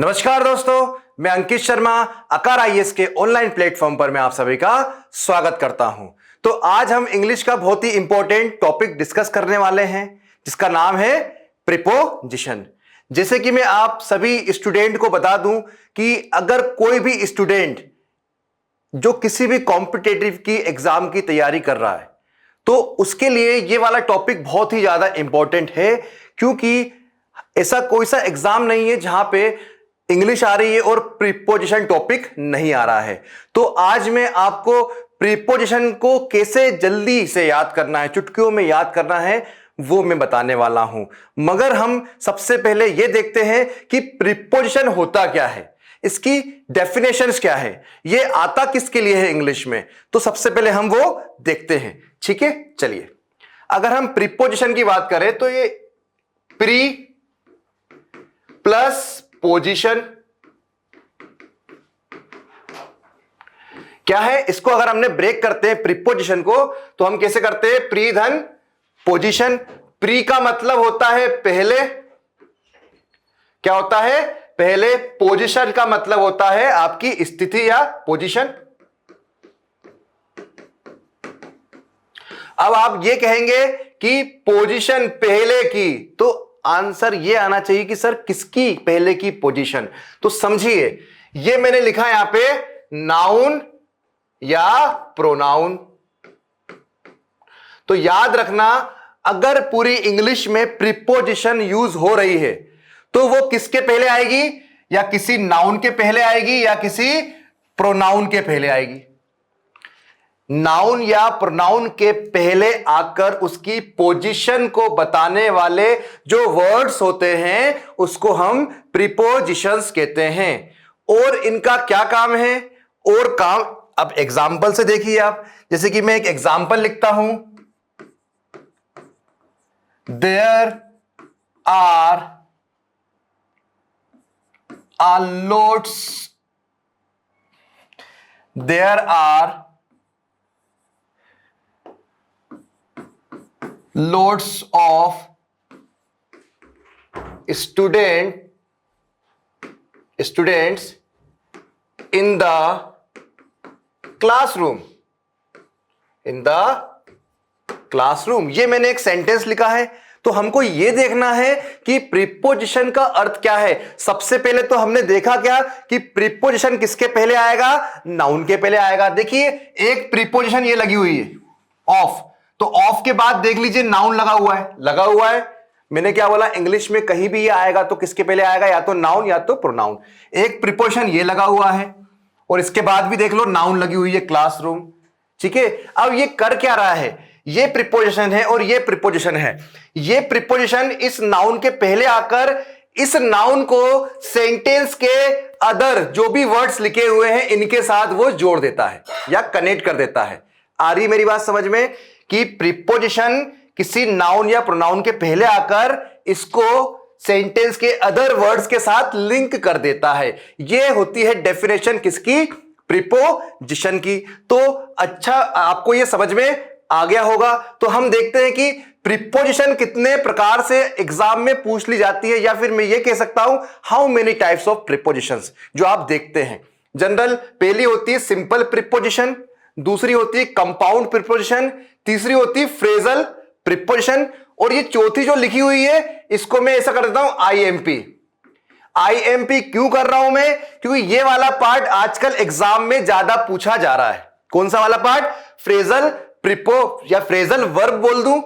नमस्कार दोस्तों, मैं अंकित शर्मा आकार आईएएस के ऑनलाइन प्लेटफॉर्म पर मैं आप सभी का स्वागत करता हूं। तो आज हम इंग्लिश का बहुत ही इंपॉर्टेंट टॉपिक डिस्कस करने वाले हैं जिसका नाम है प्रीपोजिशन। जैसे कि मैं आप सभी स्टूडेंट को बता दूं कि अगर कोई भी स्टूडेंट जो किसी भी कॉम्पिटिटिव की एग्जाम की तैयारी कर रहा है तो उसके लिए ये वाला टॉपिक बहुत ही ज्यादा इंपॉर्टेंट है, क्योंकि ऐसा कोई सा एग्जाम नहीं है जहां पे इंग्लिश आ रही है और प्रीपोजिशन टॉपिक नहीं आ रहा है। तो आज मैं आपको प्रीपोजिशन को कैसे जल्दी से याद करना है, चुटकियों में याद करना है, वो मैं बताने वाला हूं। मगर हम सबसे पहले ये देखते हैं कि प्रीपोजिशन होता क्या है, इसकी डेफिनेशंस क्या है, ये आता किसके लिए है इंग्लिश में। तो सबसे पहले हम वो देखते हैं, ठीक है। चलिए, अगर हम प्रीपोजिशन की बात करें तो ये प्री प्लस पोजीशन क्या है, इसको अगर हमने ब्रेक करते हैं प्रीपोजिशन को तो हम कैसे करते हैं, प्री धन पोजीशन। प्री का मतलब होता है पहले, क्या होता है, पहले। पोजीशन का मतलब होता है आपकी स्थिति या पोजीशन। अब आप ये कहेंगे कि पोजीशन पहले की, तो आंसर ये आना चाहिए कि सर किसकी पहले की पोजीशन। तो समझिए, ये मैंने लिखा यहां पे नाउन या प्रोनाउन। तो याद रखना, अगर पूरी इंग्लिश में प्रीपोजिशन यूज हो रही है तो वो किसके पहले आएगी, या किसी नाउन के पहले आएगी या किसी प्रोनाउन के पहले आएगी। नाउन या प्रोनाउन के पहले आकर उसकी पोजीशन को बताने वाले जो वर्ड्स होते हैं उसको हम प्रीपोजिशंस कहते हैं। और इनका क्या काम है, और काम अब एग्जाम्पल से देखिए आप। जैसे कि मैं एक एग्जाम्पल लिखता हूं, there are loads of students in the classroom। ये मैंने एक सेंटेंस लिखा है। तो हमको ये देखना है कि प्रीपोजिशन का अर्थ क्या है। सबसे पहले तो हमने देखा क्या कि प्रीपोजिशन किसके पहले आएगा, नाउन के पहले आएगा। देखिए, एक प्रीपोजिशन ये लगी हुई है ऑफ, तो ऑफ के बाद देख लीजिए नाउन लगा हुआ है। मैंने क्या बोला, इंग्लिश में कहीं भी ये आएगा तो किसके पहले आएगा, या तो नाउन या तो प्रोनाउन। एक प्रीपोजिशन ये लगा हुआ है और इसके बाद भी देख लो नाउन लगी हुई है, क्लासरूम। ठीक है, अब ये कर क्या रहा है, ये प्रीपोजिशन है और ये प्रीपोजिशन है। ये प्रीपोजिशन इस नाउन के पहले आकर इस नाउन को सेंटेंस के अदर जो भी वर्ड्स लिखे हुए हैं इनके साथ वो जोड़ देता है या कनेक्ट कर देता है। आ रही मेरी बात समझ में, कि प्रीपोजिशन किसी नाउन या प्रोनाउन के पहले आकर इसको सेंटेंस के अदर वर्ड्स के साथ लिंक कर देता है। यह होती है डेफिनेशन किसकी, प्रीपोजिशन की। तो अच्छा, आपको यह समझ में आ गया होगा। तो हम देखते हैं कि प्रीपोजिशन कितने प्रकार से एग्जाम में पूछ ली जाती है, या फिर मैं यह कह सकता हूं how many types of prepositions जो आप देखते हैं। जनरल पहली होती है सिंपल प्रीपोजिशन, दूसरी होती है कंपाउंड प्रीपोजिशन, तीसरी होती है फ्रेजल प्रीपोजिशन, और ये चौथी जो लिखी हुई है इसको मैं ऐसा कर देता हूं आईएमपी। क्यों कर रहा हूं मैं, क्योंकि ये वाला पार्ट आजकल एग्जाम में ज्यादा पूछा जा रहा है। कौन सा वाला पार्ट, फ्रेजल प्रीपो या फ्रेजल वर्ब बोल दूं,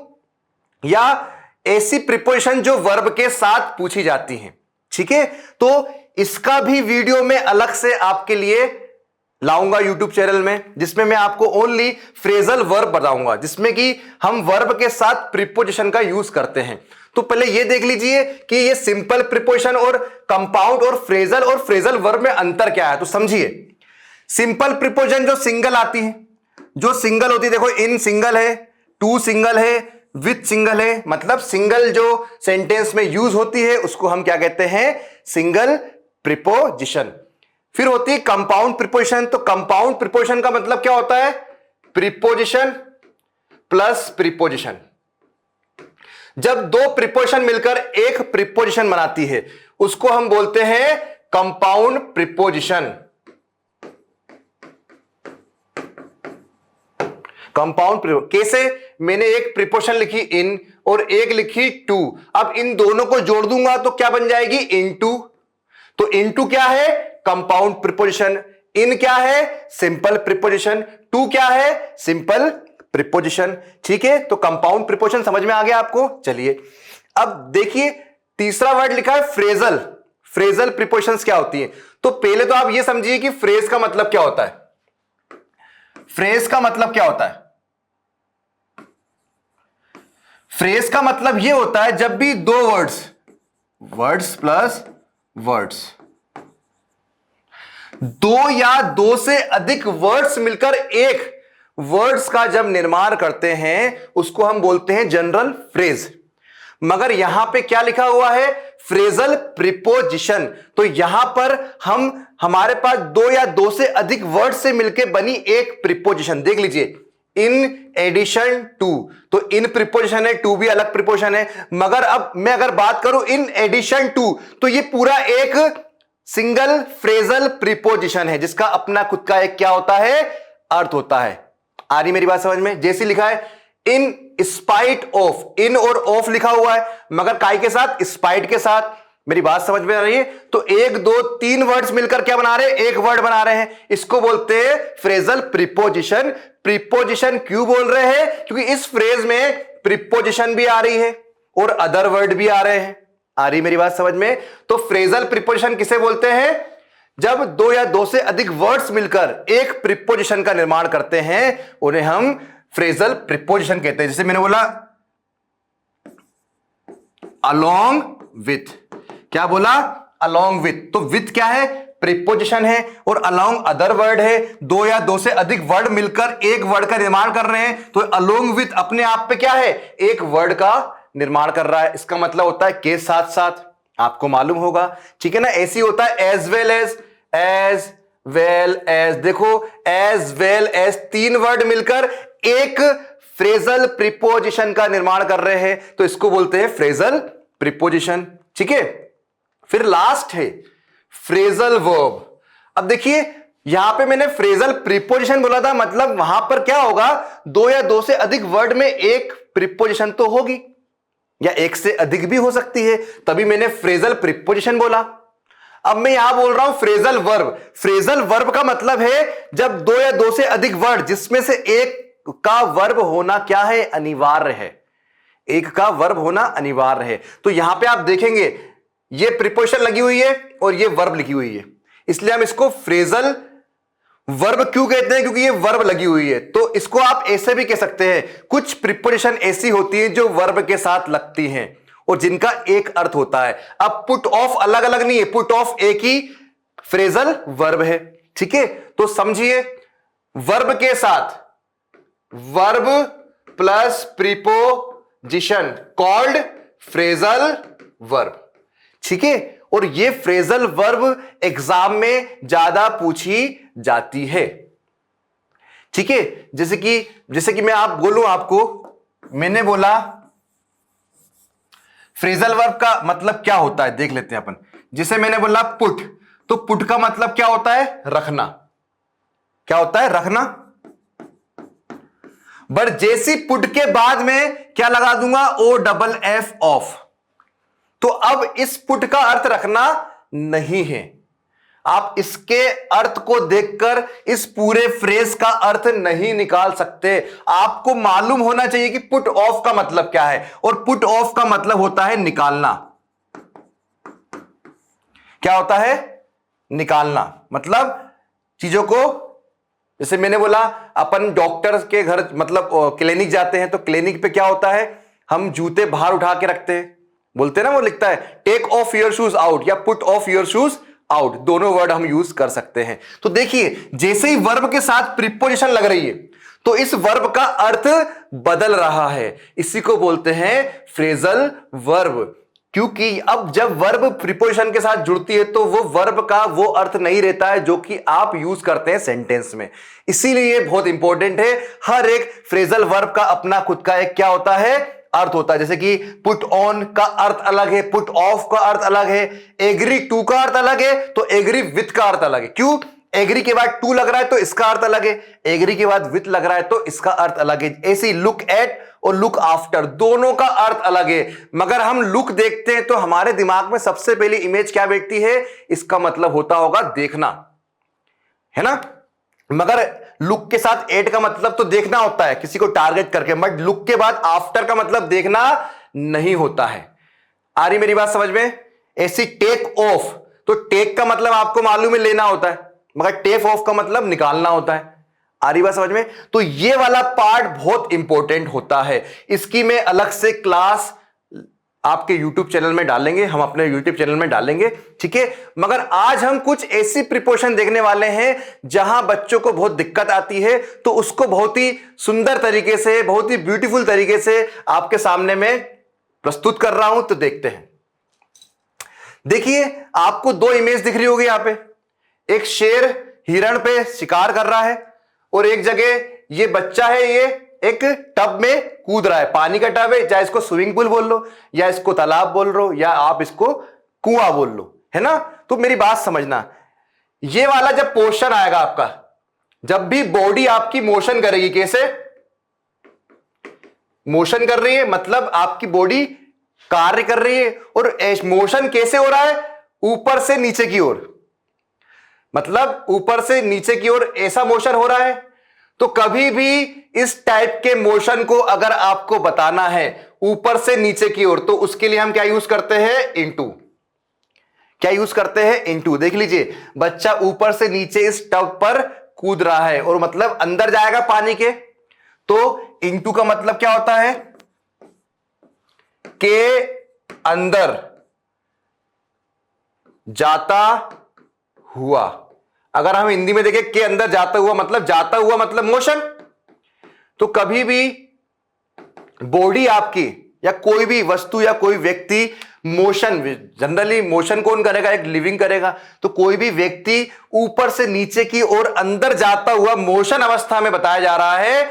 या ऐसी प्रीपोजिशन जो वर्ब के साथ पूछी जाती हैं। ठीक है, तो इसका भी वीडियो में अलग से आपके लिए लाऊंगा यूट्यूब चैनल में, जिसमें मैं आपको ओनली फ्रेजल वर्ब बताऊंगा, जिसमें कि हम वर्ब के साथ प्रीपोजिशन का यूज करते हैं। तो पहले ये देख लीजिए कि ये सिंपल प्रीपोजिशन और कंपाउंड और फ्रेजल वर्ब में अंतर क्या है। तो समझिए, सिंपल प्रीपोजिशन जो सिंगल आती है, जो सिंगल होती है, देखो इन सिंगल है, टू सिंगल है, विथ सिंगल है, मतलब सिंगल जो सेंटेंस में यूज होती है उसको हम क्या कहते हैं, सिंगल प्रीपोजिशन। फिर होती है कंपाउंड प्रीपोजिशन। तो कंपाउंड प्रीपोजिशन का मतलब क्या होता है, प्रीपोजिशन प्लस प्रीपोजिशन। जब दो प्रीपोजिशन मिलकर एक प्रीपोजिशन बनाती है उसको हम बोलते हैं कंपाउंड प्रीपोजिशन। कंपाउंड कैसे? मैंने एक प्रीपोजिशन लिखी इन और एक लिखी टू, अब इन दोनों को जोड़ दूंगा तो क्या बन जाएगी? इनटू। तो इनटू क्या है? Compound preposition. इन क्या है? Simple preposition. टू क्या है? Simple preposition. ठीक है, तो कंपाउंड प्रीपोजिशन समझ में आ गया आपको। चलिए अब देखिए तीसरा वर्ड लिखा है फ्रेजल। फ्रेजल प्रीपोजिशंस क्या होती हैं? तो पहले तो आप ये समझिए कि फ्रेज का मतलब क्या होता है। फ्रेज का मतलब क्या होता है? फ्रेज का मतलब यह होता है जब भी दो वर्ड्स प्लस वर्ड्स, दो या दो से अधिक वर्ड्स मिलकर एक वर्ड्स का जब निर्माण करते हैं उसको हम बोलते हैं जनरल फ्रेज। मगर यहां पे क्या लिखा हुआ है? Phrasal preposition. तो यहां पर हमारे पास दो या दो से अधिक वर्ड से मिलकर बनी एक प्रीपोजिशन। देख लीजिए, इन एडिशन टू, तो इन प्रीपोजिशन है, टू भी अलग प्रीपोजिशन है। मगर अब मैं अगर बात करूं इन एडिशन टू, तो ये पूरा एक सिंगल फ्रेजल प्रीपोजिशन है जिसका अपना खुद का एक क्या होता है? अर्थ होता है। आ रही मेरी बात समझ में? जैसे लिखा है इन स्पाइट ऑफ, इन और ऑफ लिखा हुआ है मगर काय के साथ? स्पाइट के साथ। मेरी बात समझ में आ रही है? तो एक दो तीन वर्ड्स मिलकर क्या बना रहे हैं? एक वर्ड बना रहे हैं। इसको बोलते हैं फ्रेजल प्रीपोजिशन। प्रीपोजिशन क्यों बोल रहे हैं? क्योंकि इस फ्रेज में प्रीपोजिशन भी आ रही है और अदर वर्ड भी आ रहे हैं। आ रही मेरी बात समझ में? तो फ्रेजल प्रीपोजिशन किसे बोलते हैं? जब दो या दो से अधिक वर्ड्स मिलकर एक प्रीपोजिशन का निर्माण करते हैं उन्हें हम फ्रेजल प्रीपोजिशन कहते हैं। जैसे मैंने बोला अलोंग विथ, क्या बोला? Along with. तो विथ क्या है? प्रीपोजिशन है और अलोंग अदर वर्ड है। दो या दो से अधिक वर्ड मिलकर एक वर्ड का निर्माण कर रहे हैं तो अलोंग विथ अपने आप पे क्या है? एक वर्ड का निर्माण कर रहा है। इसका मतलब होता है के साथ साथ, आपको मालूम होगा। ठीक है ना? ऐसी होता है as well as, as well as. देखो एज वेल एज तीन वर्ड मिलकर एक फ्रेजल प्रीपोजिशन का निर्माण कर रहे हैं तो इसको बोलते हैं फ्रेजल प्रीपोजिशन। ठीक है, फिर लास्ट है फ्रेजल वर्ब। अब देखिए यहां पे मैंने फ्रेजल प्रीपोजिशन बोला था, मतलब वहां पर क्या होगा? दो या दो से अधिक वर्ड में एक प्रीपोजिशन तो होगी या एक से अधिक भी हो सकती है, तभी मैंने फ्रेजल प्रीपोजिशन बोला। अब मैं यहां बोल रहा हूं फ्रेजल वर्ब। फ्रेजल वर्ब का मतलब है जब दो या दो से अधिक वर्ड जिसमें से एक का वर्ब होना क्या है? अनिवार्य है। एक का वर्ब होना अनिवार्य है। तो यहां पे आप देखेंगे ये प्रीपोजिशन लगी हुई है और ये वर्ब लिखी हुई है, इसलिए हम इसको फ्रेजल वर्ब क्यों कहते हैं? क्योंकि ये वर्ब लगी हुई है। तो इसको आप ऐसे भी कह सकते हैं, कुछ प्रीपोजिशन ऐसी होती हैं जो वर्ब के साथ लगती हैं और जिनका एक अर्थ होता है। अब पुट ऑफ अलग अलग नहीं है, पुट ऑफ एक ही फ्रेजल वर्ब है। ठीक है, तो समझिए वर्ब के साथ verb plus preposition called phrasal verb. ठीक है, और ये फ्रेजल वर्ब एग्जाम में ज्यादा पूछी जाती है। ठीक है, जैसे कि मैं आप बोलूं आपको, मैंने बोला फ्रेजल वर्ब का मतलब क्या होता है, देख लेते हैं अपन। जिसे मैंने बोला पुट, तो पुट का मतलब क्या होता है? रखना। क्या होता है? रखना। बट जैसी पुट के बाद में क्या लगा दूंगा? O double F off. तो अब इस पुट का अर्थ रखना नहीं है। आप इसके अर्थ को देखकर इस पूरे फ्रेज का अर्थ नहीं निकाल सकते। आपको मालूम होना चाहिए कि पुट ऑफ का मतलब क्या है, और पुट ऑफ का मतलब होता है निकालना। क्या होता है? निकालना। मतलब चीजों को, जैसे मैंने बोला अपन डॉक्टर के घर मतलब क्लिनिक जाते हैं तो क्लिनिक पे क्या होता है? हम जूते बाहर उठा के रखते हैं, बोलते हैं ना, वो लिखता है take off your shoes out या put off your shoes out, दोनों वर्ड हम यूज कर सकते हैं। तो देखिए जैसे ही वर्ब के साथ प्रीपोजिशन लग रही है तो इस वर्ब का अर्थ बदल रहा है। इसी को बोलते हैं फ्रेजल वर्ब। क्योंकि अब जब वर्ब प्रीपोजिशन के साथ जुड़ती है तो वो वर्ब का वो अर्थ नहीं रहता है जो कि आप यूज करते हैं सेंटेंस में। इसीलिए बहुत इंपॉर्टेंट है, हर एक फ्रेजल वर्ब का अपना खुद का एक क्या होता है? अर्थ होता है, जैसे कि पुट ऑन का अर्थ अलग है, पुट ऑफ का अर्थ अलग है, एग्री टू का अर्थ अलग है, तो एग्री विथ का अर्थ अलग है। क्यों? एग्री के बाद टू लग रहा है तो इसका अर्थ अलग है, एग्री के बाद विथ लग रहा है तो इसका अर्थ अलग है। ऐसे लुक एट और लुक आफ्टर दोनों का अर्थ अलग है। मगर हम लुक देखते हैं तो हमारे दिमाग में सबसे पहली इमेज क्या बैठती है? इसका मतलब होता होगा देखना, है ना। मगर लुक के साथ एट का मतलब तो देखना होता है किसी को टारगेट करके, बट लुक के बाद आफ्टर का मतलब देखना नहीं होता है। आ रही मेरी बात समझ में? ऐसी टेक ऑफ, तो टेक का मतलब आपको मालूम है लेना होता है, मगर टेक ऑफ का मतलब निकालना होता है। आ रही बात समझ में? तो ये वाला पार्ट बहुत इंपॉर्टेंट होता है। इसकी मैं अलग से क्लास आपके YouTube चैनल में डालेंगे, हम अपने YouTube चैनल में डालेंगे, ठीक है। मगर आज हम कुछ ऐसी प्रीपोजिशन देखने वाले हैं जहां बच्चों को बहुत दिक्कत आती है, तो उसको बहुत ही सुंदर तरीके से, बहुत ही ब्यूटीफुल तरीके से आपके सामने में प्रस्तुत कर रहा हूं। तो देखते हैं। देखिए, आपको दो इमेज दिख रही होगी यहां पे। एक शेर हिरण पे शिकार कर रहा है और एक जगह ये बच्चा है, ये एक टब में कूद रहा है। पानी का टब है, चाहे इसको स्विमिंग पूल बोल लो, या इसको तालाब बोल लो, या आप इसको कुआं बोल लो, है ना। तो मेरी बात समझना, ये वाला जब पोर्शन आएगा आपका, जब भी बॉडी आपकी मोशन करेगी, कैसे मोशन कर रही है, मतलब आपकी बॉडी कार्य कर रही है। और मोशन कैसे हो रहा है? ऊपर से नीचे की ओर, मतलब ऊपर से नीचे की ओर ऐसा मोशन हो रहा है। तो कभी भी इस टाइप के मोशन को अगर आपको बताना है ऊपर से नीचे की ओर, तो उसके लिए हम क्या यूज करते हैं? इनटू। क्या यूज करते हैं? इनटू। देख लीजिए, बच्चा ऊपर से नीचे इस टब पर कूद रहा है और मतलब अंदर जाएगा पानी के, तो इनटू का मतलब क्या होता है? के अंदर जाता हुआ। अगर हम हिंदी में देखें, के अंदर जाता हुआ मतलब मोशन। तो कभी भी बॉडी आपकी या कोई भी वस्तु या कोई व्यक्ति मोशन, जनरली मोशन कौन करेगा? एक लिविंग करेगा। तो कोई भी व्यक्ति ऊपर से नीचे की ओर अंदर जाता हुआ मोशन अवस्था में बताया जा रहा है,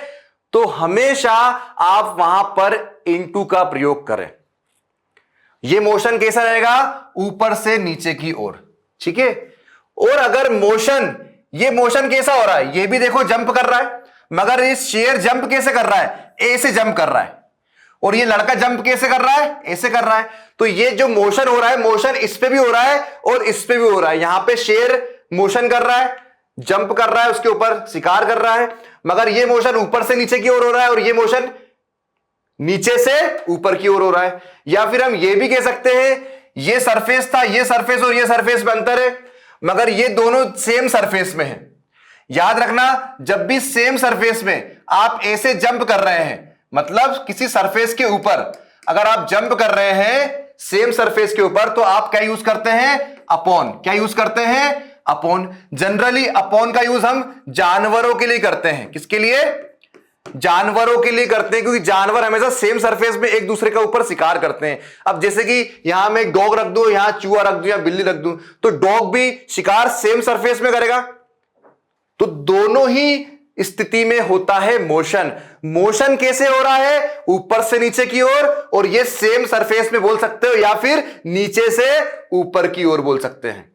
तो हमेशा आप वहां पर इनटू का प्रयोग करें। यह मोशन कैसा रहेगा? ऊपर से नीचे की ओर, ठीक है। और अगर मोशन, ये मोशन कैसा हो रहा है? ये भी देखो जंप कर रहा है, मगर ये शेर जंप कैसे कर रहा है? ऐसे जंप कर रहा है। और ये लड़का जंप कैसे कर रहा है? ऐसे कर रहा है। तो ये जो मोशन हो रहा है, मोशन इस पे भी हो रहा है और इस पे भी हो रहा है। यहां पे शेर मोशन कर रहा है, जंप कर रहा है, उसके ऊपर शिकार कर रहा है, मगर ये मोशन ऊपर से नीचे की ओर हो रहा है और ये मोशन नीचे से ऊपर की ओर हो रहा है। या फिर हम ये भी कह सकते हैं, ये सरफेस था, ये सरफेस और ये सरफेस में अंतर है, मगर ये दोनों सेम सरफेस में है। याद रखना, जब भी सेम सरफेस में आप ऐसे जंप कर रहे हैं, मतलब किसी सरफेस के ऊपर अगर आप जंप कर रहे हैं सेम सरफेस के ऊपर, तो आप क्या यूज करते हैं? अपॉन। क्या यूज करते हैं? अपॉन। जनरली अपॉन का यूज हम जानवरों के लिए करते हैं। किसके लिए? जानवरों के लिए करते हैं, क्योंकि जानवर हमेशा सेम सरफेस में एक दूसरे के ऊपर शिकार करते हैं। अब जैसे कि यहां मैं एक डॉग रख दूं, यहां चूहा रख दूं या बिल्ली रख दूं, तो डॉग भी शिकार सेम सरफेस में करेगा। तो दोनों ही स्थिति में होता है मोशन। मोशन कैसे हो रहा है? ऊपर से नीचे की ओर, और ये सेम सरफेस में बोल सकते हो या फिर नीचे से ऊपर की ओर बोल सकते हैं।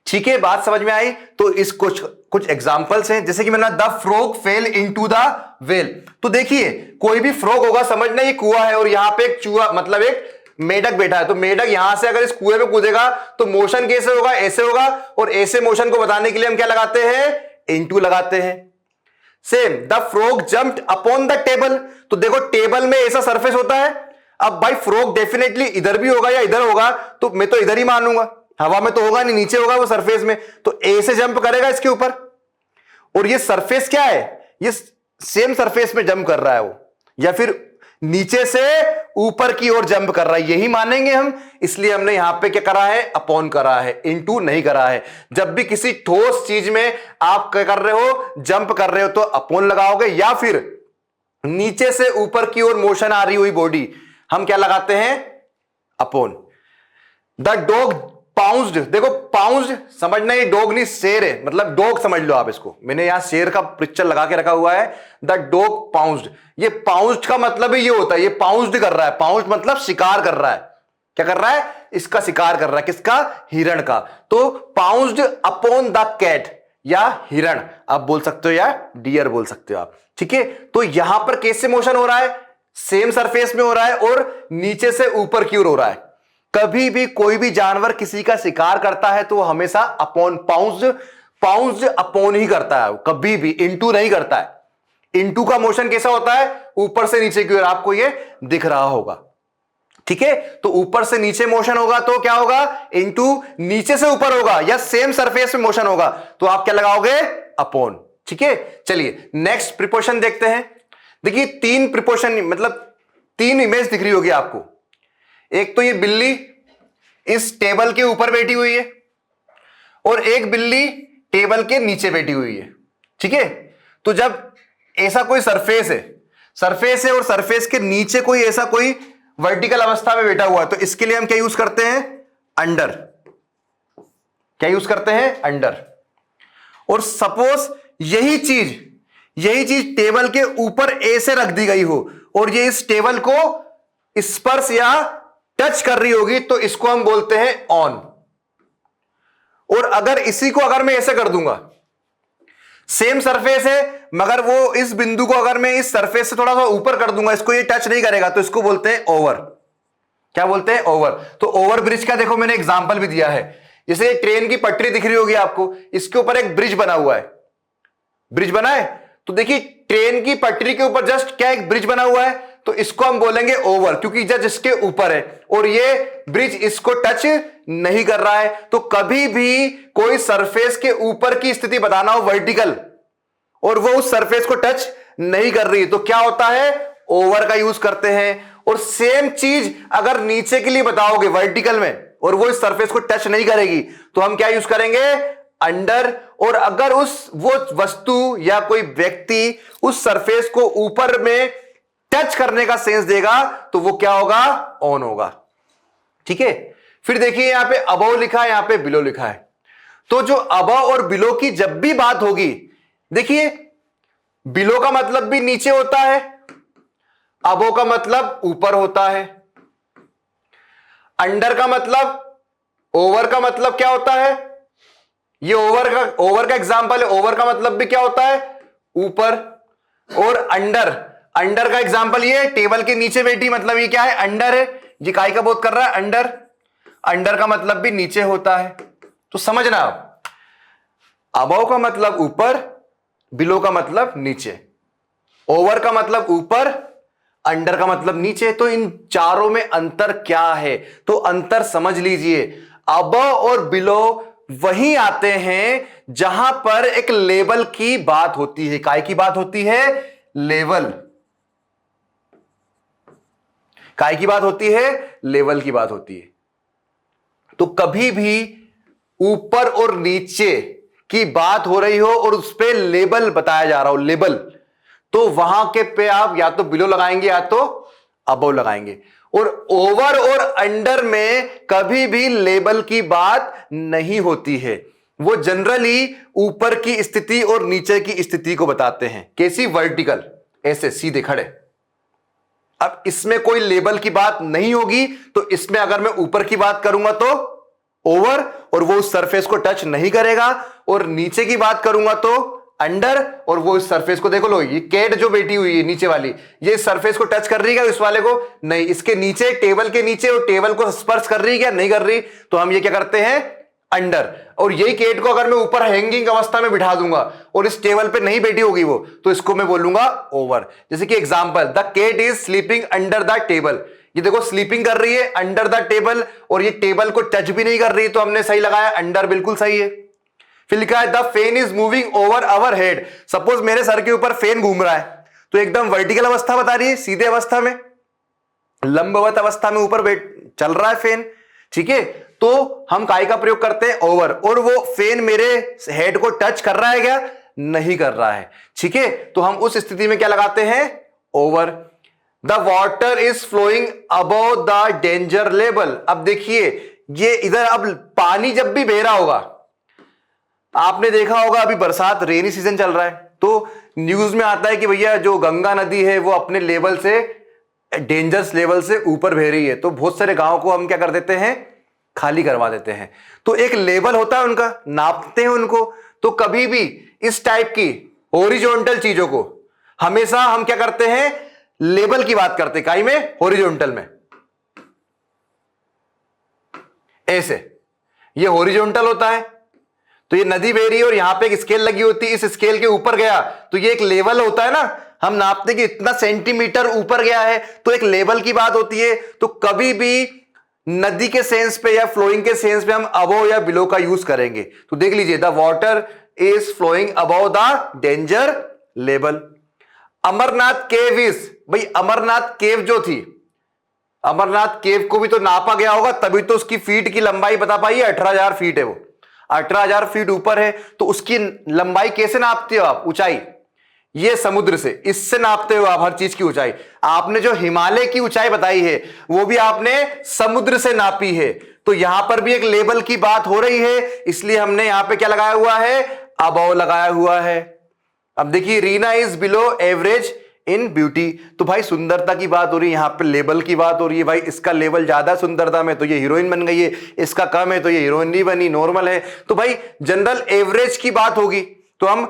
ठीक है, बात समझ में आई? तो इस कुछ एग्जांपल्स हैं, जैसे कि मैंने the frog fail into the well. तो देखिए, कोई भी फ्रॉग होगा, समझना ये कुआं है और यहां पे एक चूहा, मतलब एक मेढक बैठा है। तो मेढक यहां से अगर इस कुएं में कूदेगा तो मोशन कैसे होगा? ऐसे होगा। और ऐसे मोशन को बताने के लिए हम क्या लगाते हैं? इनटू लगाते हैं। Same, the frog jumped upon the table. तो देखो, टेबल में ऐसा सरफेस होता है। अब भाई फ्रॉग डेफिनेटली इधर भी होगा या इधर होगा, तो मैं तो इधर ही मानूंगा, हवा में तो होगा नहीं, नीचे होगा वो सरफेस में। तो ऐसे जंप करेगा इसके ऊपर, और ये सरफेस क्या है? ये सेम सरफेस में जंप कर रहा है वो, या फिर नीचे से ऊपर की ओर जंप कर रहा है, यही मानेंगे हम। इसलिए हमने यहां पे क्या करा है? अपॉन करा है, इनटू नहीं करा है। जब भी किसी ठोस चीज में आप क्या कर रहे हो? जंप कर रहे हो, तो अपॉन लगाओगे, या फिर नीचे से ऊपर की ओर मोशन आ रही हुई बॉडी, हम क्या लगाते हैं? अपॉन। द डॉग पाउंस्ड, देखो पाउंस्ड समझना, ये डॉग नहीं शेर है, मतलब डॉग समझ लो आप इसको, मैंने यहां शेर का पिक्चर लगा के रखा हुआ है, द डॉग पाउंस्ड। ये पाउंस्ड का मतलब ये होता है, ये पाउंस्ड कर रहा है, पाउंस्ड मतलब शिकार कर रहा है, क्या कर रहा है, इसका शिकार कर रहा है, किसका, हिरण का। तो पाउंस्ड अपॉन द कैट, या हिरण आप बोल सकते हो, या डियर बोल सकते हो आप, ठीक है। तो यहां पर कैसे मोशन हो रहा है, सेम सरफेस में हो रहा है और नीचे से ऊपर की ओर हो रहा है। कभी भी कोई भी जानवर किसी का शिकार करता है तो वो हमेशा अपॉन, पाउंस्ड अपॉन ही करता है, कभी भी इनटू नहीं करता है। इनटू का मोशन कैसा होता है, ऊपर से नीचे की ओर, आपको ये दिख रहा होगा, ठीक है। तो ऊपर से नीचे मोशन होगा तो क्या होगा, इनटू, नीचे से ऊपर होगा या सेम सरफेस में मोशन होगा तो आप क्या लगाओगे, अपॉन, ठीक है। चलिए नेक्स्ट प्रीपोजिशन देखते हैं। देखिए तीन प्रीपोजिशन, मतलब तीन इमेज दिख रही होगी आपको। एक तो ये बिल्ली इस टेबल के ऊपर बैठी हुई है और एक बिल्ली टेबल के नीचे बैठी हुई है, ठीक है। तो जब ऐसा कोई सरफेस है और सरफेस के नीचे कोई ऐसा कोई वर्टिकल अवस्था में बैठा हुआ है तो इसके लिए हम क्या यूज करते हैं, अंडर, क्या यूज करते हैं, अंडर। और सपोज यही चीज टेबल के ऊपर ऐसे रख दी गई हो और ये इस टेबल को स्पर्श या टच कर रही होगी तो इसको हम बोलते हैं ऑन। और अगर इसी को अगर मैं ऐसे कर दूंगा, सेम सरफेस है मगर वो इस बिंदु को अगर मैं इस सरफेस से थोड़ा सा ऊपर कर दूंगा, इसको ये टच नहीं करेगा तो इसको बोलते हैं ओवर, क्या बोलते हैं, ओवर। तो ओवर ब्रिज का देखो मैंने एग्जांपल भी दिया है, जैसे ट्रेन की पटरी दिख रही होगी आपको, इसके ऊपर एक ब्रिज बना हुआ है, ब्रिज बना है, तो देखिए ट्रेन की पटरी के ऊपर जस्ट क्या एक ब्रिज बना हुआ है तो इसको हम बोलेंगे ओवर, क्योंकि जस्ट इसके ऊपर है और ये ब्रिज इसको टच नहीं कर रहा है। तो कभी भी कोई सरफेस के ऊपर की स्थिति बताना हो वर्टिकल और वो उस सरफेस को टच नहीं कर रही तो क्या होता है, ओवर का यूज करते हैं। और सेम चीज अगर नीचे के लिए बताओगे वर्टिकल में और वो इस सरफेस को टच नहीं करेगी तो हम क्या यूज करेंगे, अंडर। और अगर वो वस्तु या कोई व्यक्ति उस सरफेस को ऊपर में टच करने का सेंस देगा तो वो क्या होगा, ऑन होगा, ठीक है। फिर देखिए यहां पे अबव लिखा है, यहां पे बिलो लिखा है। तो जो अबव और बिलो की जब भी बात होगी, देखिए बिलो का मतलब भी नीचे होता है, अबव का मतलब ऊपर होता है, अंडर का मतलब, ओवर का मतलब क्या होता है, ये ओवर का एग्जांपल है, ओवर का मतलब भी क्या होता है, ऊपर। और अंडर का एग्जांपल ये टेबल के नीचे बैठी, मतलब ये क्या है, अंडर है, ये काय का बोध कर रहा है, अंडर का मतलब भी नीचे होता है। तो समझना, अबव का मतलब ऊपर, बिलो का मतलब नीचे, ओवर का मतलब ऊपर, अंडर का मतलब नीचे। तो इन चारों में अंतर क्या है, तो अंतर समझ लीजिए। अबव और बिलो वही आते हैं जहां पर एक लेवल की बात होती है, काय की बात होती है, लेवल, काय की बात होती है, लेवल की बात होती है। तो कभी भी ऊपर और नीचे की बात हो रही हो और उस पे लेबल बताया जा रहा हो, लेबल, तो वहां के पे आप या तो बिलो लगाएंगे या तो अबव लगाएंगे। और ओवर और अंडर में कभी भी लेबल की बात नहीं होती है, वो जनरली ऊपर की स्थिति और नीचे की स्थिति को बताते हैं। कैसी, वर्टिकल, ऐसे सीधे खड़े। अब इसमें कोई लेबल की बात नहीं होगी तो इसमें अगर मैं ऊपर की बात करूंगा तो ओवर और वो उस सरफेस को टच नहीं करेगा, और नीचे की बात करूंगा तो अंडर और वो इस सरफेस को, देखो लो ये कैट जो बैठी हुई है नीचे वाली, ये सरफेस को टच कर रही है इस वाले को नहीं, इसके नीचे, टेबल के नीचे, और टेबल को स्पर्श कर रही है क्या, नहीं कर रही, तो हम ये क्या करते हैं, अंडर। और यही कैट को अगर मैं ऊपर हैंगिंग अवस्था में बिठा दूंगा और इस टेबल पे नहीं बैठी होगी वो, तो इसको मैं बोलूंगा ओवर। जैसे कि example, the cat is sleeping under the table, ये देखो स्लीपिंग कर रही है अंडर द टेबल और ये टेबल को टच भी नहीं कर रही, तो हमने सही लगाया, अंडर बिल्कुल सही है। फिर लिखा है the fan is moving over our head, suppose मेरे सर के ऊपर फैन घूम रहा है तो एकदम वर्टिकल अवस्था बता रही है, सीधे अवस्था में, लंबवत अवस्था में ऊपर चल रहा है फैन, ठीक है। तो हम काय का प्रयोग करते हैं, ओवर। और वो फैन मेरे हेड को टच कर रहा है क्या, नहीं कर रहा है, ठीक है। तो हम उस स्थिति में क्या लगाते हैं, over. The water is flowing above the danger level, अब देखिए ये इधर अब पानी जब भी बह रहा होगा, आपने देखा होगा अभी बरसात रेनी सीजन चल रहा है, तो न्यूज में आता है कि भैया जो गंगा नदी है वो अपने लेवल से, डेंजरस लेवल से ऊपर बह रही है, तो बहुत सारे गांव को हम क्या कर देते हैं, खाली करवा देते हैं। तो एक लेवल होता है उनका, नापते हैं उनको। तो कभी भी इस टाइप की हॉरिजॉन्टल चीजों को हमेशा हम क्या करते हैं, लेवल की बात करते हैं, काई में, हॉरिजॉन्टल में, ऐसे ये हॉरिजॉन्टल होता है। तो ये नदी बह रही है और यहां पे एक स्केल लगी होती है, इस स्केल के ऊपर गया तो ये एक लेवल होता है ना, हम नापते हैं कि इतना सेंटीमीटर ऊपर गया है, तो एक लेवल की बात होती है। तो कभी भी नदी के सेंस पे या फ्लोइंग के सेंस पे हम अबव या बिलो का यूज करेंगे। तो देख लीजिए, the water is flowing above the danger level. Amarnath cave is, भाई अमरनाथ केव जो थी, अमरनाथ केव को भी तो नापा गया होगा, तभी तो उसकी फीट की लंबाई बता पाई है, 18,000 फीट है, वो 18,000 फीट ऊपर है। तो उसकी लंबाई कैसे नापते हो आप, ऊंचाई, ये समुद्र से, इससे नापते हो आप हर चीज की ऊंचाई। आपने जो हिमालय की ऊंचाई बताई है वो भी आपने समुद्र से नापी है। तो यहां पर भी एक लेवल की बात हो रही है, इसलिए हमने यहां पे क्या लगाया हुआ है, अबव लगाया हुआ है। अब देखिए, Reena is below average in beauty, तो भाई सुंदरता की बात हो रही है, यहां पे लेवल की बात हो रही है। भाई इसका लेवल ज्यादा सुंदरता में तो ये हीरोइन बन गई है, इसका कम है तो ये हीरोइन नहीं बनी, नॉर्मल है। तो भाई जनरल एवरेज की बात होगी तो हम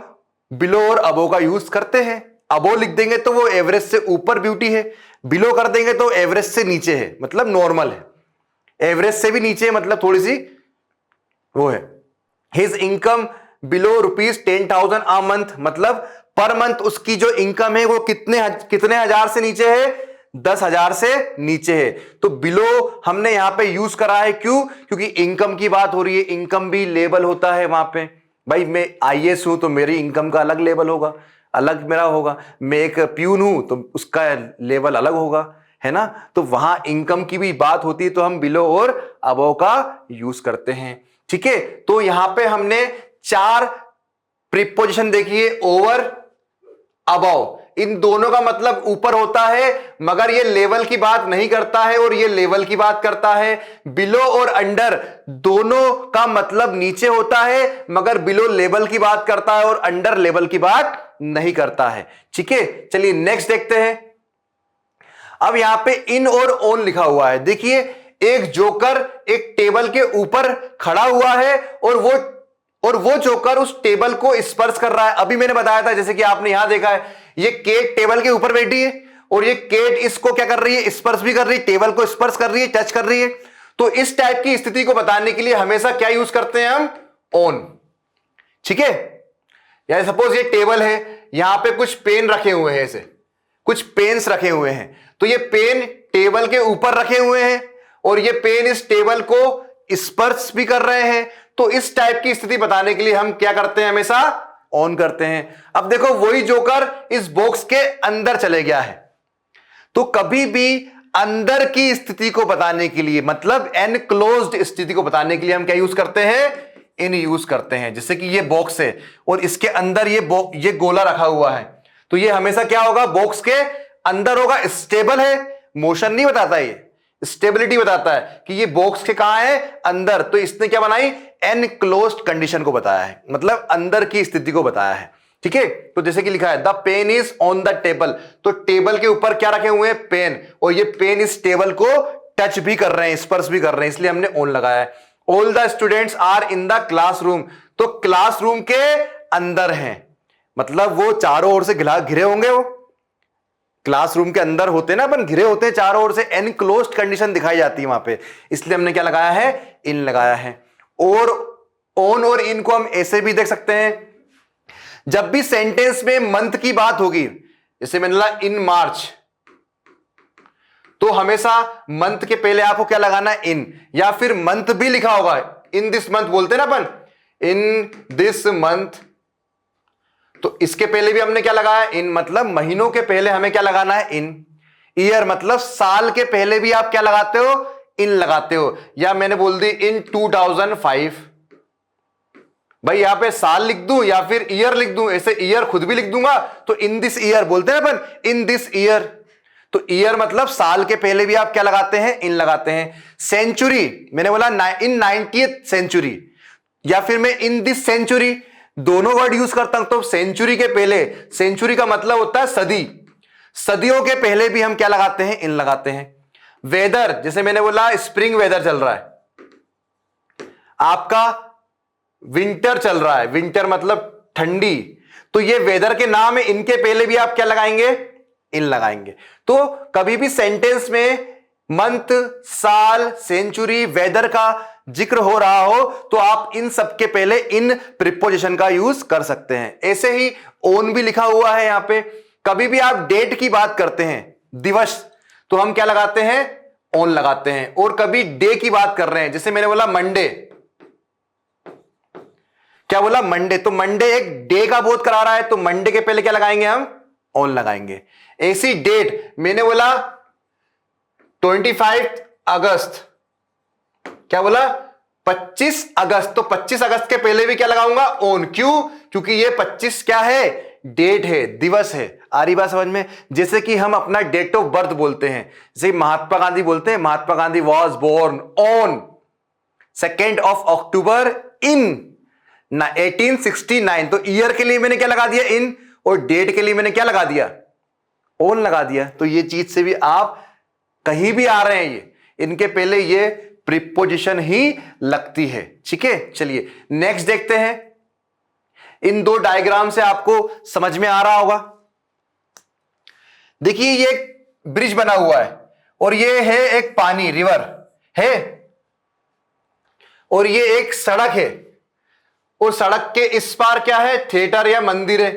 बिलो और अबो का यूज करते हैं। अबो लिख देंगे तो वो एवरेज से ऊपर ब्यूटी है, बिलो कर देंगे तो एवरेज से नीचे है, मतलब नॉर्मल है। एवरेज से भी नीचे है, मतलब थोड़ी सी वो है। His income below ₹10,000 a month, मतलब पर मंथ उसकी जो इनकम है वो कितने हजार से नीचे है, 10,000 से नीचे है। तो बिलो हमने यहां पे यूज करा है, क्यों, क्योंकि इनकम की बात हो रही है, इनकम भी लेवल होता है वहां पे। भाई मैं आईएएस हूं तो मेरी इनकम का अलग लेवल होगा, अलग मेरा होगा। मैं एक प्यून हूं तो उसका लेवल अलग होगा, है ना। तो वहां इनकम की भी बात होती है, तो हम बिलो और अबव का यूज करते हैं। ठीक है, तो यहां पे हमने 4 प्रीपोजिशन देखिए, ओवर, अबव, इन दोनों का मतलब ऊपर होता है, मगर ये लेवल की बात नहीं करता है और ये लेवल की बात करता है। बिलो और अंडर दोनों का मतलब नीचे होता है, मगर बिलो लेवल की बात करता है और अंडर लेवल की बात नहीं करता है। ठीक है, चलिए नेक्स्ट देखते हैं। अब यहां पे इन और ऑन लिखा हुआ है, देखिए एक जोकर एक टेबल के ऊपर खड़ा हुआ है और वो जोकर उस टेबल को स्पर्श कर रहा है। अभी मैंने बताया था, जैसे कि आपने यहां देखा है, ये केट टेबल के ऊपर बैठी है और ये केट इसको क्या कर रही है, स्पर्श भी कर रही है, टेबल को स्पर्श कर रही है, टच कर रही है। तो इस टाइप की स्थिति को बताने के लिए हमेशा क्या यूज करते हैं हम, ऑन। ठीक है, या सपोज ये टेबल है, यहां पे कुछ पेन रखे हुए हैं, ऐसे कुछ पेन्स रखे हुए हैं, तो ये पेन टेबल के ऊपर रखे हुए हैं और ये पेन इस टेबल को स्पर्श भी कर रहे हैं। तो इस टाइप की स्थिति बताने के लिए हम क्या करते हैं, हमेशा ऑन करते हैं। अब देखो, वही जोकर इस बॉक्स के अंदर चले गया है, तो कभी भी अंदर की स्थिति को बताने के लिए, मतलब एनक्लोज्ड स्थिति को बताने के लिए हम क्या यूज करते हैं, इन यूज करते हैं। जैसे कि ये बॉक्स है और इसके अंदर ये गोला रखा हुआ है, तो ये हमेशा क्या होगा, बॉक्स के अंदर होगा, स्टेबल है, मोशन नहीं बताता, ये स्टेबिलिटी बताता है कि ये बॉक्स के कहां है, अंदर। तो इसने क्या बनाई, एनक्लोज्ड कंडीशन को बताया है, मतलब अंदर की स्थिति को बताया है। ठीक है, तो जैसे कि लिखा है, the pen is on the table, तो टेबल के ऊपर क्या रखे हुए हैं, पेन, और ये पेन इस टेबल को टच भी कर रहे हैं, स्पर्श भी कर रहे हैं, इसलिए हमने ऑन लगाया है। All the students are in the classroom, तो क्लासरूम के अंदर हैं, मतलब वो चारों ओर से घिरे होंगे, वो क्लासरूम के अंदर होते हैं ना अपन, घिरे होते हैं चारों ओर से, एनक्लोज्ड कंडीशन दिखाई जाती है वहां पे, इसलिए हमने क्या लगाया है, इन लगाया है। और ऑन और इन को हम ऐसे भी देख सकते हैं, जब भी सेंटेंस में मंथ की बात होगी, जैसे मैंने बोला इन मार्च, तो हमेशा मंथ के पहले आपको क्या लगाना है, इन, या फिर मंथ भी लिखा होगा, इन दिस मंथ बोलते हैं ना अपन, इन दिस मंथ, तो इसके पहले भी हमने क्या लगाया, इन, मतलब महीनों के पहले हमें क्या लगाना है, इन। ईयर मतलब साल के पहले भी आप क्या लगाते हो, इन लगाते हो। या मैंने बोल दी इन 2005, भाई यहां पे साल लिख दूं या फिर ईयर लिख दूं, ऐसे ईयर खुद भी लिख दूंगा तो इन दिस ईयर बोलते हैं अपन, इन दिस ईयर। तो ईयर मतलब साल के पहले भी आप क्या लगाते हैं, इन लगाते हैं। सेंचुरी मैंने बोला इन 90th सेंचुरी या फिर मैं इन दिस सेंचुरी, दोनों वर्ड यूज करता हूं। तो सेंचुरी के पहले, सेंचुरी का मतलब होता है सदी, सदियों के पहले भी हम क्या लगाते हैं, इन लगाते हैं। वेदर, जैसे मैंने बोला स्प्रिंग वेदर चल रहा है, आपका विंटर चल रहा है, विंटर मतलब ठंडी, तो ये वेदर के नाम है, इनके पहले भी आप क्या लगाएंगे, इन लगाएंगे। तो कभी भी सेंटेंस में मंथ, साल, सेंचुरी, वेदर का जिक्र हो रहा हो तो आप इन सब के पहले इन प्रीपोजिशन का यूज कर सकते हैं। ऐसे ही ओन भी लिखा हुआ है यहां पे। कभी भी आप डेट की बात करते हैं, दिवस, तो हम क्या लगाते हैं, ओन लगाते हैं। और कभी डे की बात कर रहे हैं, जैसे मैंने बोला मंडे, क्या बोला, मंडे, तो मंडे एक डे का बोध करा रहा है, तो मंडे के पहले क्या लगाएंगे, हम ओन लगाएंगे। ऐसी डेट मैंने बोला 25 अगस्त, क्या बोला, 25 अगस्त, तो 25 अगस्त के पहले भी क्या लगाऊंगा, ओन। क्यों, क्योंकि ये 25 क्या है, डेट है, दिवस है। आ रही बात समझ में। जैसे कि हम अपना डेट ऑफ बर्थ बोलते हैं, जैसे महात्मा गांधी बोलते हैं, Mahatma Gandhi was born on 2 अक्टूबर इन 1869, तो ईयर के लिए मैंने क्या लगा दिया, इन, और डेट के लिए मैंने क्या लगा दिया, ओन लगा दिया। तो ये चीज से भी आप कहीं भी आ रहे हैं, ये इनके पहले ये प्रीपोजिशन ही लगती है। ठीक है, चलिए नेक्स्ट देखते हैं। इन दो डायग्राम से आपको समझ में आ रहा होगा। देखिए ये एक ब्रिज बना हुआ है और ये है एक पानी, रिवर है, और ये एक सड़क है, और सड़क के इस पार क्या है, थिएटर या मंदिर है,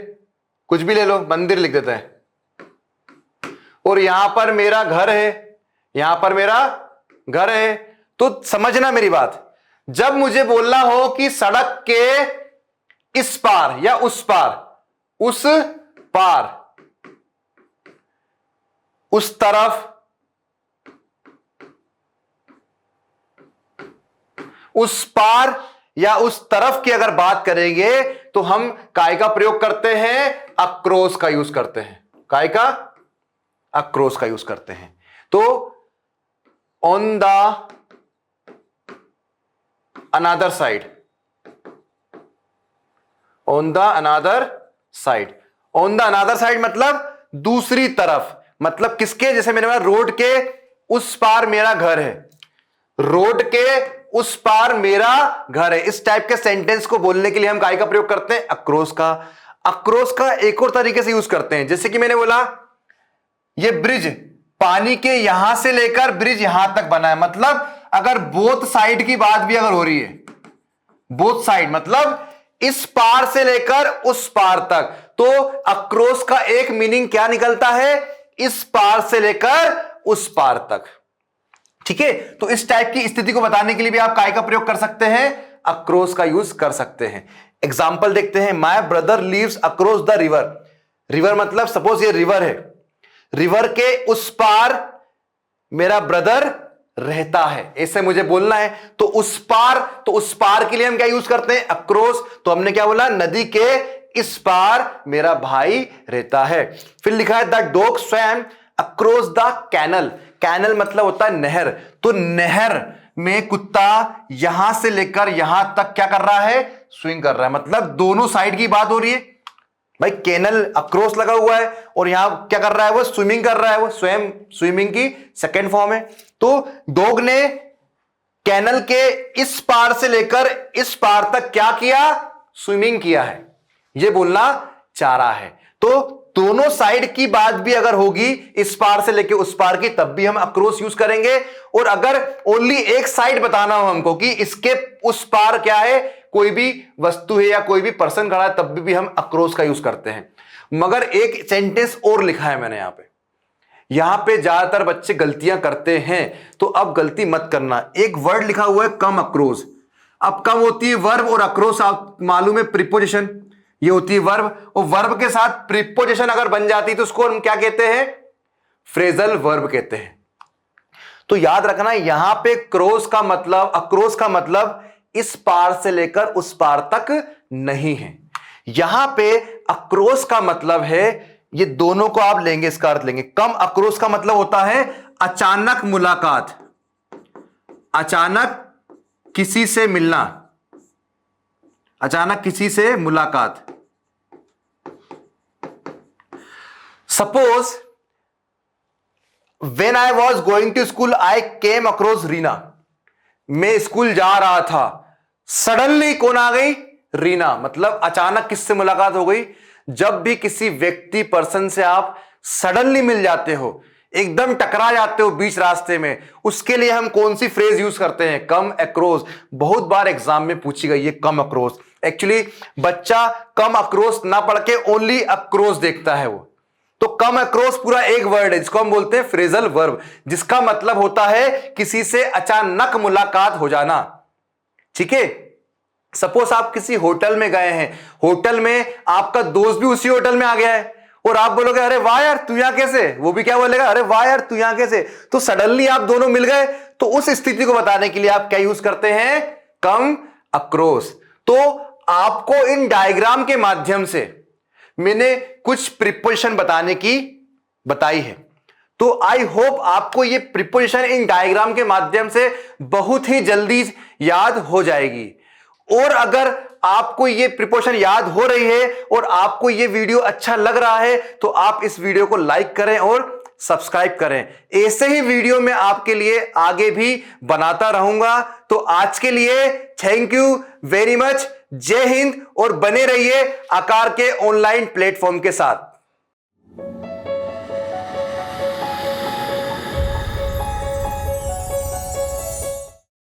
कुछ भी ले लो, मंदिर लिख देते हैं। और यहां पर मेरा घर है, यहां पर मेरा घर है। तो समझना मेरी बात, जब मुझे बोलना हो कि सड़क के इस पार या उस पार, उस पार, उस तरफ, उस पार या उस तरफ की अगर बात करेंगे तो हम काय का प्रयोग करते हैं, अक्रॉस का यूज करते हैं, काय का अक्रॉस का यूज करते हैं। तो on the another side, on the another side, on the another side मतलब दूसरी तरफ, मतलब किसके, जैसे मैंने बोला रोड के उस पार मेरा घर है, रोड के उस पार मेरा घर है। इस टाइप के सेंटेंस को बोलने के लिए हम काय का प्रयोग करते हैं, अक्रॉस का। अक्रॉस का एक और तरीके से यूज करते हैं, जैसे कि मैंने बोला ये ब्रिज पानी के यहां से लेकर ब्रिज यहां तक बना है, मतलब अगर बोथ साइड की बात भी अगर हो रही है, बोथ साइड मतलब इस पार से लेकर उस पार तक, तो अक्रॉस का एक मीनिंग क्या निकलता है, इस पार से लेकर उस पार तक। ठीक है, तो इस टाइप की स्थिति को बताने के लिए भी आप काय का प्रयोग कर सकते हैं, अक्रॉस का यूज कर सकते हैं। एग्जाम्पल देखते हैं, my brother lives across the river. River मतलब सपोज ये रिवर है, रिवर के उस पार मेरा ब्रदर रहता है, ऐसे मुझे बोलना है। तो उस पार, तो उस पार के लिए हम क्या यूज करते हैं, अक्रॉस। तो हमने क्या बोला, नदी के इस पार मेरा भाई रहता है। फिर लिखा है the dog swam across the canal. Canal मतलब होता है नहर, तो नहर में कुत्ता यहां से लेकर यहां तक क्या कर रहा है, स्विंग कर रहा है, मतलब दोनों साइड की बात हो रही है। भाई कैनल अक्रॉस लगा हुआ है और यहां क्या कर रहा है, वो स्विमिंग कर रहा है, वो स्वयं स्विमिंग की सेकेंड फॉर्म है। तो डॉग ने कैनल के इस पार से लेकर इस पार तक क्या किया, स्विमिंग किया है, ये बोलना चाह रहा है। तो दोनों साइड की बात भी अगर होगी, इस पार से लेकर उस पार की, तब भी हम अक्रॉस यूज करेंगे। और अगर ओनली एक साइड बताना हो हमको कि इसके उस पार क्या है, कोई भी वस्तु है या कोई भी पर्सन खड़ा है, तब भी हम अक्रॉस का यूज करते हैं। मगर एक सेंटेंस और लिखा है मैंने यहां पे ज्यादातर बच्चे गलतियां करते हैं, तो अब गलती मत करना। एक वर्ड लिखा हुआ है कम अक्रॉस। अब कम होती है वर्ब, और अक्रॉस आप मालूम है प्रीपोजिशन, ये होती है वर्ब, और वर्ब के साथ प्रीपोजिशन अगर बन जाती तो उसको हम क्या कहते हैं, फ्रेजल वर्ब कहते हैं। तो याद रखना यहां पे क्रॉस का मतलब, अक्रॉस का मतलब इस पार से लेकर उस पार तक नहीं है। यहां पे अक्रॉस का मतलब है ये दोनों को आप लेंगे, इसका अर्थ लेंगे। कम अक्रोस का मतलब होता है अचानक मुलाकात, अचानक किसी से मिलना, अचानक किसी से मुलाकात। Suppose when I was going to school I came across Reena. मैं स्कूल जा रहा था, सडनली कौन आ गई? रीना। मतलब अचानक किससे मुलाकात हो गई? जब भी किसी व्यक्ति पर्सन से आप सडनली मिल जाते हो, एकदम टकरा जाते हो बीच रास्ते में, उसके लिए हम कौन सी फ्रेज यूज करते हैं? Come across. बहुत बार एग्जाम में पूछी गई है कम अक्रॉस। एक्चुअली बच्चा कम अक्रॉस ना पढ़ के ओनली अक्रॉस देखता है वो। तो कम अक्रॉस पूरा एक वर्ड है जिसको हम बोलते हैं फ्रेजल वर्ब, जिसका मतलब होता है किसी से अचानक मुलाकात हो जाना। ठीक है, सपोज आप किसी होटल में गए हैं, होटल में आपका दोस्त भी उसी होटल में आ गया है और आप बोलोगे अरे वाह यार तू यहां कैसे? वो भी क्या बोलेगा? अरे वाह यार तू यहां कैसे? तो सडनली आप दोनों मिल गए, तो उस स्थिति को बताने के लिए आप क्या यूज करते हैं? Come across. तो आपको इन डायग्राम के माध्यम से मैंने कुछ प्रीपोजिशन बताई है। तो आई होप आपको ये प्रीपोजिशन इन डायग्राम के माध्यम से बहुत ही जल्दी याद हो जाएगी। और अगर आपको ये प्रीपोजिशन याद हो रही है और आपको ये वीडियो अच्छा लग रहा है तो आप इस वीडियो को लाइक करें और सब्सक्राइब करें। ऐसे ही वीडियो मैं आपके लिए आगे भी बनाता रहूंगा। तो आज के लिए थैंक यू वेरी मच। जय हिंद और बने रहिए आकार के ऑनलाइन प्लेटफॉर्म के साथ।